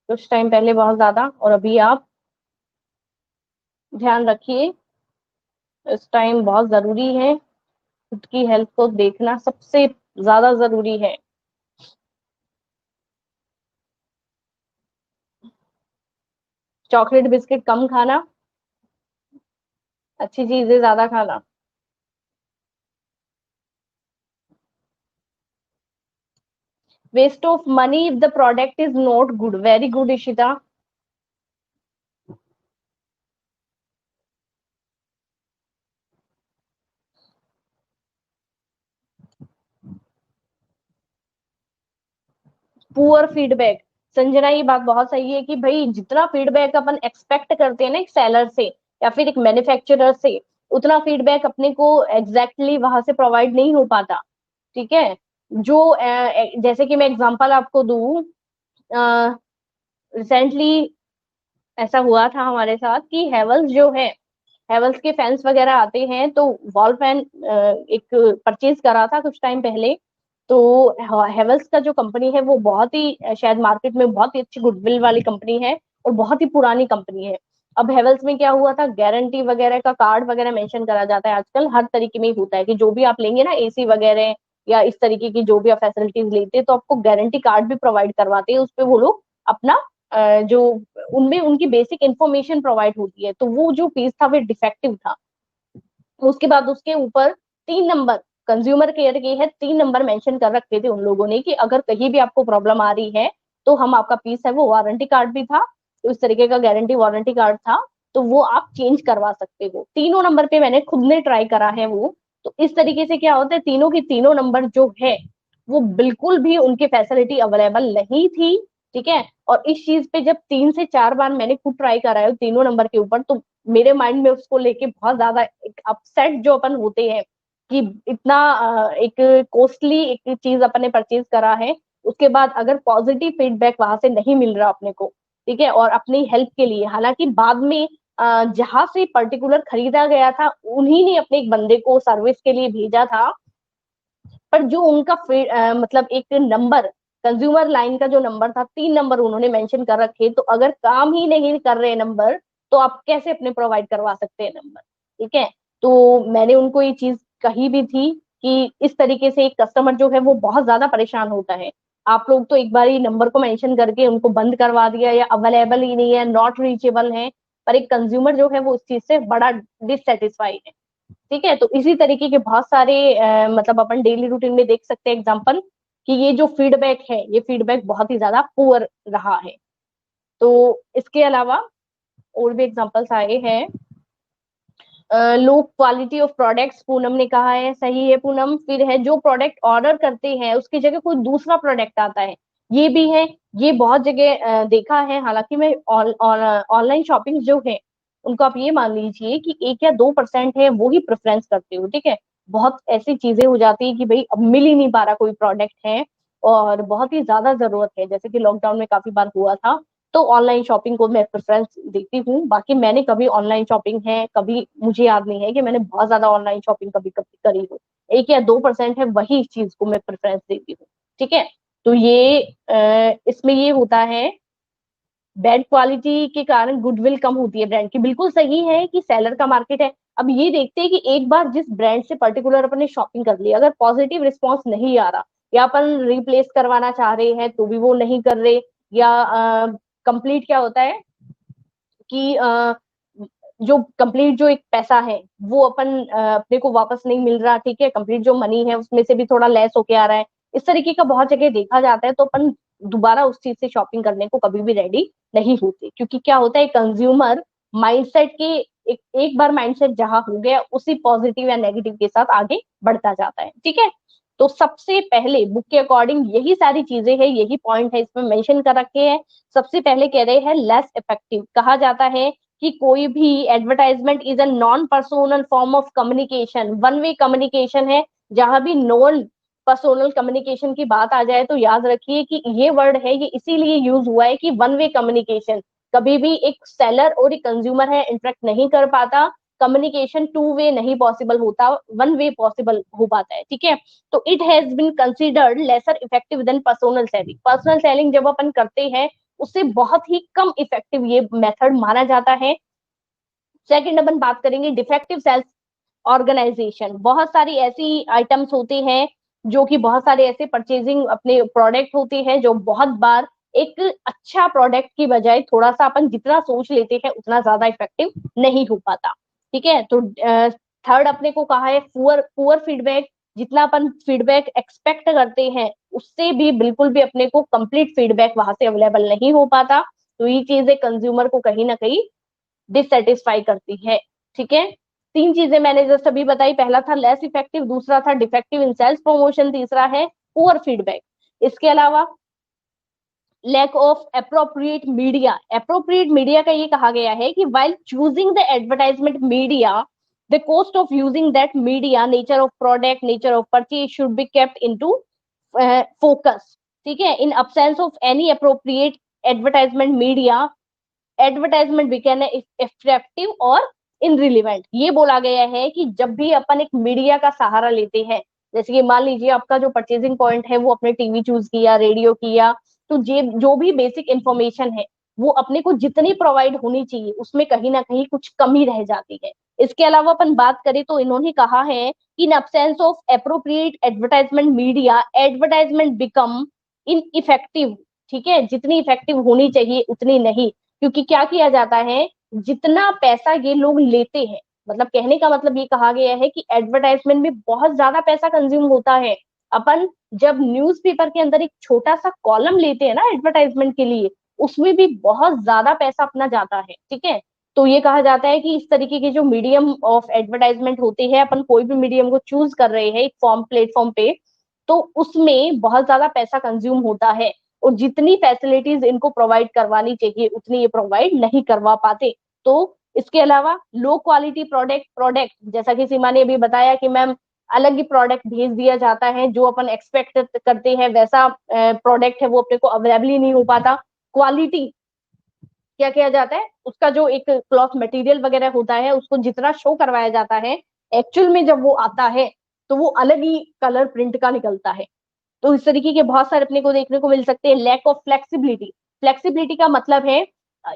कुछ टाइम पहले बहुत ज्यादा, और अभी आप ध्यान रखिए, इस टाइम बहुत जरूरी है, खुद की हेल्थ को देखना सबसे ज्यादा जरूरी है। चॉकलेट बिस्किट कम खाना, अच्छी चीजें ज्यादा खाना। Waste of money if the product is not good, very good Ishita. Poor feedback, Sanjana ये बात बहुत सही है कि भाई जितना फीडबैक अपन एक्सपेक्ट करते हैं ना एक सेलर से या फिर एक मैन्युफैक्चरर से, उतना फीडबैक अपने को एग्जैक्टली exactly वहां से प्रोवाइड नहीं हो पाता, ठीक है। जो जैसे कि मैं एग्जांपल आपको दूं, रिसेंटली ऐसा हुआ था हमारे साथ कि हेवल्स जो है, हेवल्स के फैंस वगैरह आते हैं, तो वॉल फैन एक परचेज करा था कुछ टाइम पहले। तो हेवल्स का जो कंपनी है वो बहुत ही शायद मार्केट में बहुत ही अच्छी गुडविल वाली कंपनी है और बहुत ही पुरानी कंपनी है। अब हेवल्स में क्या हुआ था, गारंटी वगैरह का कार्ड वगैरह मेंशन करा जाता है, आजकल हर तरीके में ही होता है कि जो भी आप लेंगे ना एसी वगैरह या इस तरीके की जो भी आप फैसिलिटीज लेते हैं, तो आपको गारंटी कार्ड भी प्रोवाइड करवाते हैं, उस पर वो लोग अपना जो उनमें उनकी बेसिक इंफॉर्मेशन प्रोवाइड होती है। तो वो जो पीस था वो डिफेक्टिव था, उसके बाद उसके ऊपर 3 नंबर, कंज्यूमर केयर के है 3 नंबर मेंशन कर रखे थे उन लोगों ने कि अगर कहीं भी आपको प्रॉब्लम आ रही है तो हम आपका पीस है वो वारंटी कार्ड भी था, तो इस तरीके का गारंटी वारंटी कार्ड था, तो वो आप चेंज करवा सकते हो। तीनों नंबर पे मैंने खुद ने ट्राई करा है वो। तो इस तरीके से क्या होता है, तीनों की तीनों नंबर जो है वो बिल्कुल भी उनकी फैसिलिटी अवेलेबल नहीं थी, ठीक है। और इस चीज पे जब 3 से 4 बार मैंने खुद ट्राई करा है तीनों नंबर के ऊपर, तो मेरे माइंड में उसको लेके बहुत ज्यादा एक अपसेट जो अपन होते हैं कि इतना एक कॉस्टली एक चीज अपन ने परचेज करा है, उसके बाद अगर पॉजिटिव फीडबैक वहां से नहीं मिल रहा अपने को, ठीक है, और अपनी हेल्प के लिए। हालांकि बाद में जहां से पर्टिकुलर खरीदा गया था उन्हीं ने अपने एक बंदे को सर्विस के लिए भेजा था, पर जो उनका मतलब एक नंबर, कंज्यूमर लाइन का जो नंबर था, 3 नंबर उन्होंने मेंशन कर रखे। तो अगर काम ही नहीं कर रहे नंबर, तो आप कैसे अपने प्रोवाइड करवा सकते हैं नंबर? ठीक है, तो मैंने उनको ये चीज कही भी थी कि इस तरीके से एक कस्टमर जो है वो बहुत ज्यादा परेशान होता है। आप लोग तो एक बार ही नंबर को मेंशन करके उनको बंद करवा दिया, या अवेलेबल ही नहीं है, नॉट रीचेबल है, पर एक कंज्यूमर जो है वो उस चीज से बड़ा डिससेटिस्फाइड है। ठीक है, तो इसी तरीके के बहुत सारे मतलब अपन डेली रूटीन में देख सकते हैं एग्जांपल, कि ये जो फीडबैक है, ये फीडबैक बहुत ही ज्यादा पुअर रहा है। तो इसके अलावा और भी एग्जांपल्स आए हैं। Low quality of products, Poonam ने कहा है, सही है पूनम। फिर है जो प्रोडक्ट ऑर्डर करते हैं उसकी जगह कोई दूसरा प्रोडक्ट आता है, ये भी है। ये बहुत जगह देखा है। हालांकि मैं ऑनलाइन शॉपिंग जो है उनको आप ये मान लीजिए कि 1 या 2% है वो ही प्रेफरेंस करते हो। ठीक है, बहुत ऐसी चीजें हो जाती है कि भाई अब मिल ही नहीं पा रहा कोई प्रोडक्ट है और बहुत ही ज्यादा जरूरत है, जैसे कि लॉकडाउन में काफी बार हुआ था, तो ऑनलाइन शॉपिंग को मैं प्रेफरेंस देती हूँ। बाकी मैंने कभी ऑनलाइन शॉपिंग है, कभी मुझे याद नहीं है कि मैंने बहुत ज्यादा ऑनलाइन शॉपिंग कभी कभी करी हो। 1 या 2% है वही इस चीज को मैं प्रेफरेंस देती हूँ। ठीक है, तो ये इसमें ये होता है, बैड क्वालिटी के कारण गुडविल कम होती है ब्रांड की। बिल्कुल सही है कि सेलर का मार्केट है। अब ये देखते हैं कि एक बार जिस ब्रांड से पर्टिकुलर अपने शॉपिंग कर ली, अगर पॉजिटिव रिस्पॉन्स नहीं आ रहा, या अपन रिप्लेस करवाना चाह रहे हैं तो भी वो नहीं कर रहे, या कंप्लीट क्या होता है कि जो कंप्लीट जो एक पैसा है वो अपने को वापस नहीं मिल रहा। ठीक है, कंप्लीट जो मनी है उसमें से भी थोड़ा लेस होके आ रहा है, इस तरीके का बहुत जगह देखा जाता है। तो अपन दोबारा उस चीज से शॉपिंग करने को कभी भी रेडी नहीं होते, क्योंकि क्या होता है, कंज्यूमर माइंडसेट के एक बार माइंडसेट जहां हो गया, उसी पॉजिटिव या नेगेटिव के साथ आगे बढ़ता जाता है। ठीक है, तो सबसे पहले बुक के अकॉर्डिंग यही सारी चीजें हैं, यही पॉइंट है इसमें मेंशन कर रखे हैं। सबसे पहले कह रहे हैं लेस इफेक्टिव। कहा जाता है कि कोई भी advertisement is a non personnel form of communication, one way communication है। जहां भी नॉन पर्सोनल कम्युनिकेशन की बात आ जाए तो याद रखिए कि ये वर्ड है, ये इसीलिए यूज हुआ है कि वन वे कम्युनिकेशन, कभी भी एक सेलर और एक कंज्यूमर है इंटरेक्ट नहीं कर पाता, कम्युनिकेशन 2 वे नहीं पॉसिबल होता, 1 वे पॉसिबल हो पाता है। ठीक है, तो it has been considered lesser effective than personal selling. Personal selling जब अपन करते हैं उससे बहुत ही कम इफेक्टिव ये मेथड माना जाता है। सेकंड अपन बात करेंगे डिफेक्टिव सेल्स ऑर्गेनाइजेशन। बहुत सारी ऐसी आइटम्स होते हैं जो कि बहुत सारे ऐसे परचेजिंग अपने प्रोडक्ट होते हैं जो बहुत बार एक अच्छा प्रोडक्ट की बजाय थोड़ा सा अपन जितना सोच लेते हैं उतना ज्यादा इफेक्टिव नहीं हो पाता। ठीक है, तो थर्ड अपने को कहा है पुअर पुअर फीडबैक। जितना अपन फीडबैक एक्सपेक्ट करते हैं उससे भी बिल्कुल भी अपने को कंप्लीट फीडबैक वहां से अवेलेबल नहीं हो पाता। तो ये चीजें कंज्यूमर को कहीं ना कहीं डिससेटिस्फाई करती है। ठीक है, 3 चीजें मैंने जस्ट अभी बताई, पहला था लेस इफेक्टिव, दूसरा था डिफेक्टिव इन सेल्स प्रमोशन, तीसरा है पुअर फीडबैक। इसके अलावा lack of appropriate media. Appropriate media का ये कहा गया है कि while choosing the advertisement media, the cost of using that media, nature of product, nature of purchase should be kept into focus. ठीक है, in absence of any appropriate advertisement media, advertisement became effective और irrelevant. ये बोला गया है कि जब भी अपन एक मीडिया का सहारा लेते हैं, जैसे कि मान लीजिए आपका जो परचेजिंग पॉइंट है वो अपने टीवी चूज किया, रेडियो किया, तो जो भी बेसिक इंफॉर्मेशन है वो अपने को जितनी प्रोवाइड होनी चाहिए उसमें कहीं ना कहीं कुछ कमी रह जाती है। इसके अलावा अपन बात करें तो इन्होंने कहा है कि इन absence of appropriate advertisement media, advertisement become in effective. ठीक है, जितनी इफेक्टिव होनी चाहिए उतनी नहीं, क्योंकि क्या किया जाता है, जितना पैसा ये लोग लेते हैं, मतलब कहने का मतलब ये कहा गया है कि एडवर्टाइजमेंट में बहुत ज्यादा पैसा कंज्यूम होता है। अपन जब न्यूज़पेपर के अंदर एक छोटा सा कॉलम लेते हैं ना एडवर्टाइजमेंट के लिए, उसमें भी बहुत ज्यादा पैसा अपना जाता है। ठीक है, तो ये कहा जाता है कि इस तरीके के जो मीडियम ऑफ एडवर्टाइजमेंट होते हैं, अपन कोई भी मीडियम को चूज कर रहे हैं एक फॉर्म प्लेटफॉर्म पे, तो उसमें बहुत ज्यादा पैसा कंज्यूम होता है, और जितनी फैसिलिटीज इनको प्रोवाइड करवानी चाहिए उतनी ये प्रोवाइड नहीं करवा पाते। तो इसके अलावा लो क्वालिटी प्रोडक्ट प्रोडक्ट जैसा कि सीमा ने अभी बताया कि मैम अलग ही प्रोडक्ट भेज दिया जाता है, जो अपन एक्सपेक्ट करते हैं वैसा प्रोडक्ट है वो अपने को अवेलेबल ही नहीं हो पाता। क्वालिटी क्या किया जाता है, उसका जो एक क्लॉथ मटेरियल वगैरह होता है उसको जितना शो करवाया जाता है, एक्चुअल में जब वो आता है तो वो अलग ही कलर प्रिंट का निकलता है। तो इस तरीके के बहुत सारे अपने को देखने को मिल सकते हैं। लैक ऑफ फ्लेक्सिबिलिटी, फ्लेक्सिबिलिटी का मतलब है,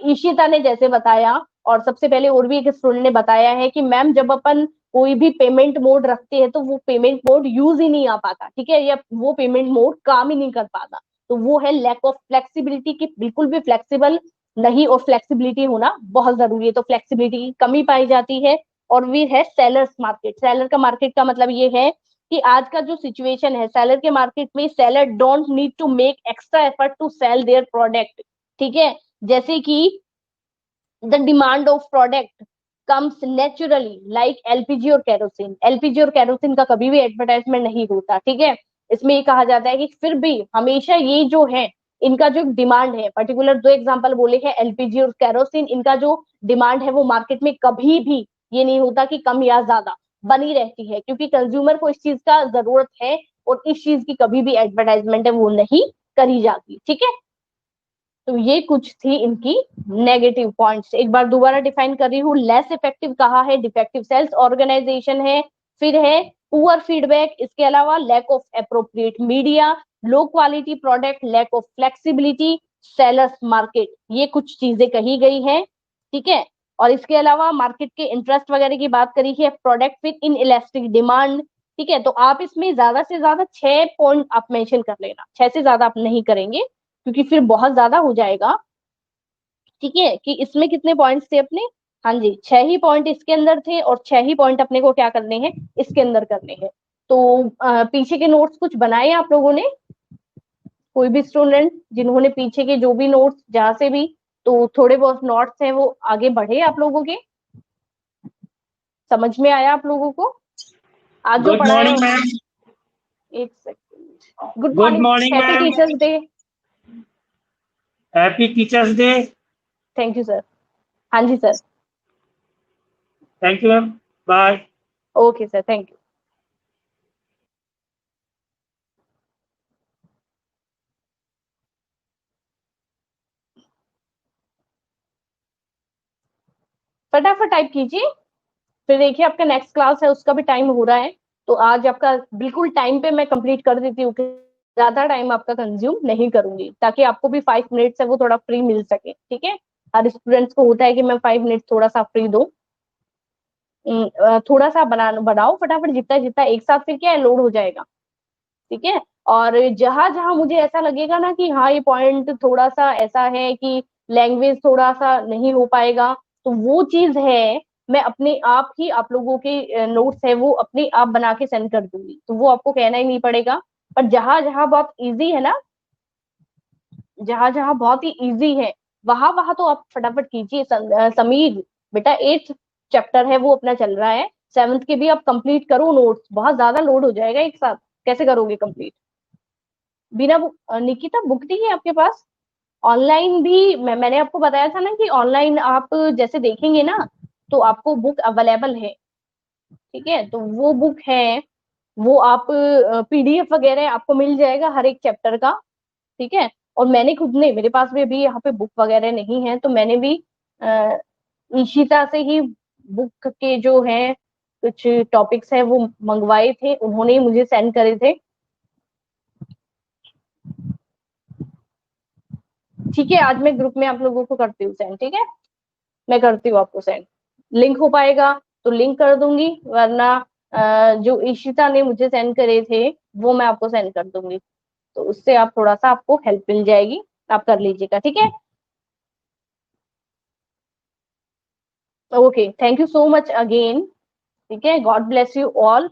ईशिता ने जैसे बताया और सबसे पहले और भी एक स्टूडेंट ने बताया है कि मैम जब अपन कोई भी पेमेंट मोड रखते हैं तो वो पेमेंट मोड यूज ही नहीं आ पाता, ठीक है, या वो पेमेंट मोड काम ही नहीं कर पाता। तो वो है लैक ऑफ फ्लेक्सिबिलिटी की, बिल्कुल भी फ्लेक्सिबल नहीं, और फ्लेक्सिबिलिटी होना बहुत जरूरी है। तो फ्लेक्सिबिलिटी की कमी पाई जाती है। और भी है सेलर्स मार्केट। सेलर का मार्केट का मतलब ये है कि आज का जो सिचुएशन है सेलर के मार्केट में, seller don't need to make extra effort to sell their product, ठीक है। जैसे कि the demand of product comes naturally like LPG और केरोसिन। एलपीजी और केरोसिन का कभी भी एडवर्टाइजमेंट नहीं होता, ठीक है। इसमें ये कहा जाता है कि फिर भी हमेशा ये जो है इनका जो डिमांड है, पर्टिकुलर दो एग्जांपल बोले हैं एलपीजी और केरोसिन, इनका जो डिमांड है वो मार्केट में कभी भी ये नहीं होता कि कम या ज्यादा, बनी रहती है, क्योंकि कंज्यूमर को इस चीज का जरूरत है और इस चीज की कभी भी एडवर्टाइजमेंट है वो नहीं करी जाती, ठीक है। तो ये कुछ थी इनकी नेगेटिव पॉइंट्स। एक बार दोबारा डिफाइन कर रही हूँ, लेस इफेक्टिव कहा है, डिफेक्टिव सेल्स ऑर्गेनाइजेशन है, फिर है पुअर फीडबैक, इसके अलावा lack of appropriate media, low quality product, lack of flexibility, sellers market, ये कुछ चीजें कही गई है, ठीक है। और इसके अलावा मार्केट के इंटरेस्ट वगैरह की बात करी है, product with in elastic demand, ठीक है। तो आप इसमें ज्यादा से ज्यादा 6 पॉइंट आप मेंशन कर लेना, 6 से ज्यादा आप नहीं करेंगे क्योंकि फिर बहुत ज्यादा हो जाएगा, ठीक है। कि इसमें कितने पॉइंट्स थे अपने, हाँ जी 6 ही पॉइंट इसके अंदर थे और 6 ही पॉइंट अपने को क्या करने हैं, इसके अंदर करने हैं। तो पीछे के नोट्स कुछ बनाए आप लोगों ने, कोई भी स्टूडेंट जिन्होंने पीछे के जो भी नोट्स जहां से भी, तो थोड़े बहुत नोट्स हैं वो आगे बढ़े आप लोगों के, समझ में आया आप लोगों को आज जो गुड पढ़ाया? Morning ma'am. एक second, good good morning, morning happy ma'am. Teachers day. Happy teachers day. Thank you sir. हाँ जी sir. Thank you ma'am. Bye. Okay sir, thank you. फटाफट टाइप कीजिए, फिर देखिए आपका नेक्स्ट क्लास है उसका भी टाइम हो रहा है। तो आज आपका बिल्कुल टाइम पे मैं कंप्लीट कर देती हूँ, ज्यादा टाइम आपका कंज्यूम नहीं करूंगी, ताकि आपको भी 5 मिनट से वो थोड़ा फ्री मिल सके, ठीक है। हर स्टूडेंट्स को होता है कि मैं 5 मिनट थोड़ा सा फ्री दो, थोड़ा सा बनाओ फटाफट, जितना जितना एक साथ फिर क्या है लोड हो जाएगा, ठीक है। और जहां जहां मुझे ऐसा लगेगा ना कि हाँ ये पॉइंट थोड़ा सा ऐसा है कि लैंग्वेज थोड़ा सा नहीं हो पाएगा, तो वो चीज है मैं अपने आप ही आप लोगों के नोट्स है वो अपने आप बना के सेंड कर दूंगी, तो वो आपको कहना ही नहीं पड़ेगा। पर जहां जहां बहुत इजी है ना, जहां जहां बहुत ही इजी है वहां वहां तो आप फटाफट कीजिए। समीर बेटा 8th चैप्टर है वो अपना चल रहा है, 7th के भी आप कंप्लीट करो नोट्स, बहुत ज्यादा लोड हो जाएगा एक साथ, कैसे करोगे कंप्लीट बिना बुक? निकिता बुक नहीं है आपके पास? ऑनलाइन भी मैंने आपको बताया था ना कि ऑनलाइन आप जैसे देखेंगे ना तो आपको बुक अवेलेबल है, ठीक है। तो वो बुक है, वो आप पीडीएफ वगैरह आपको मिल जाएगा हर एक चैप्टर का, ठीक है। और मैंने खुद ने, मेरे पास भी अभी यहाँ पे बुक वगैरह नहीं है, तो मैंने भी ईशिता से ही बुक के जो है कुछ टॉपिक्स है वो मंगवाए थे, उन्होंने ही मुझे सेंड करे थे, ठीक है। आज मैं ग्रुप में आप लोगों को करती हूँ सेंड, ठीक है, मैं करती हूँ आपको सेंड, लिंक हो पाएगा तो लिंक कर दूंगी, वरना जो ईशिता ने मुझे सेंड करे थे वो मैं आपको सेंड कर दूंगी, तो उससे आप थोड़ा सा आपको हेल्प मिल जाएगी, आप कर लीजिएगा, ठीक है। Okay, thank you so much again, ठीक है, God bless you all.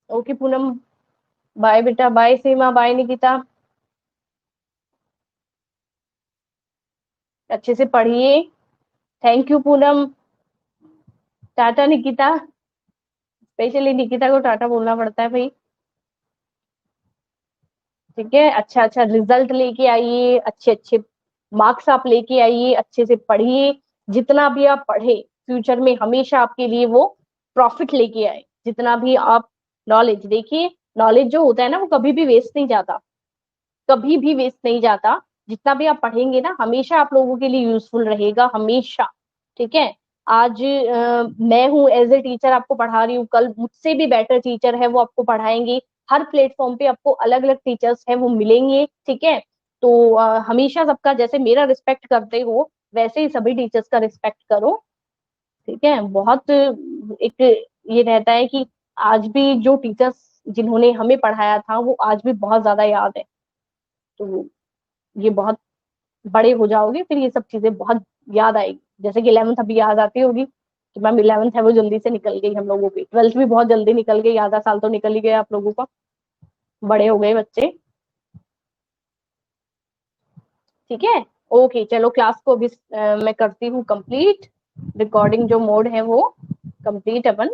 Okay Poonam, bye बेटा, बाय सीमा, बाय निकिता, अच्छे से पढ़िए। Thank you Poonam, tata Nikita, specially Nikita को टाटा बोलना पड़ता है भाई, ठीक है। अच्छा अच्छा रिजल्ट लेके आइए, अच्छे अच्छे मार्क्स आप लेके आइए, अच्छे से पढ़िए, जितना भी आप पढ़े फ्यूचर में हमेशा आपके लिए वो प्रॉफिट लेके आए, जितना भी आप नॉलेज देखिए नॉलेज जो होता है ना वो कभी भी वेस्ट नहीं जाता, कभी भी वेस्ट नहीं जाता। जितना भी आप पढ़ेंगे ना हमेशा आप लोगों के लिए यूजफुल रहेगा, हमेशा। ठीक है। आज मैं हूँ एज ए टीचर आपको पढ़ा रही हूँ, कल मुझसे भी बेटर टीचर है वो आपको पढ़ाएंगे। हर प्लेटफॉर्म पे आपको अलग अलग टीचर्स है वो मिलेंगे। ठीक है। तो हमेशा सबका जैसे मेरा रिस्पेक्ट करते हो वैसे ही सभी टीचर्स का रिस्पेक्ट करो। ठीक है। बहुत एक ये रहता है कि आज भी जो टीचर्स जिन्होंने हमें पढ़ाया था वो आज भी बहुत ज्यादा याद है। तो ये बहुत बड़े हो जाओगे फिर ये सब चीजें बहुत याद आएगी, जैसे कि 11th अभी याद आती होगी कि मैम 11th है वो जल्दी से निकल गई हम लोगों की, 12th भी बहुत जल्दी निकल गई, आधा साल तो निकल ही गया आप लोगों का, बड़े हो गए बच्चे। ठीक है। ओके चलो क्लास को अभी मैं करती हूँ कंप्लीट, रिकॉर्डिंग जो मोड है वो कंप्लीट अपन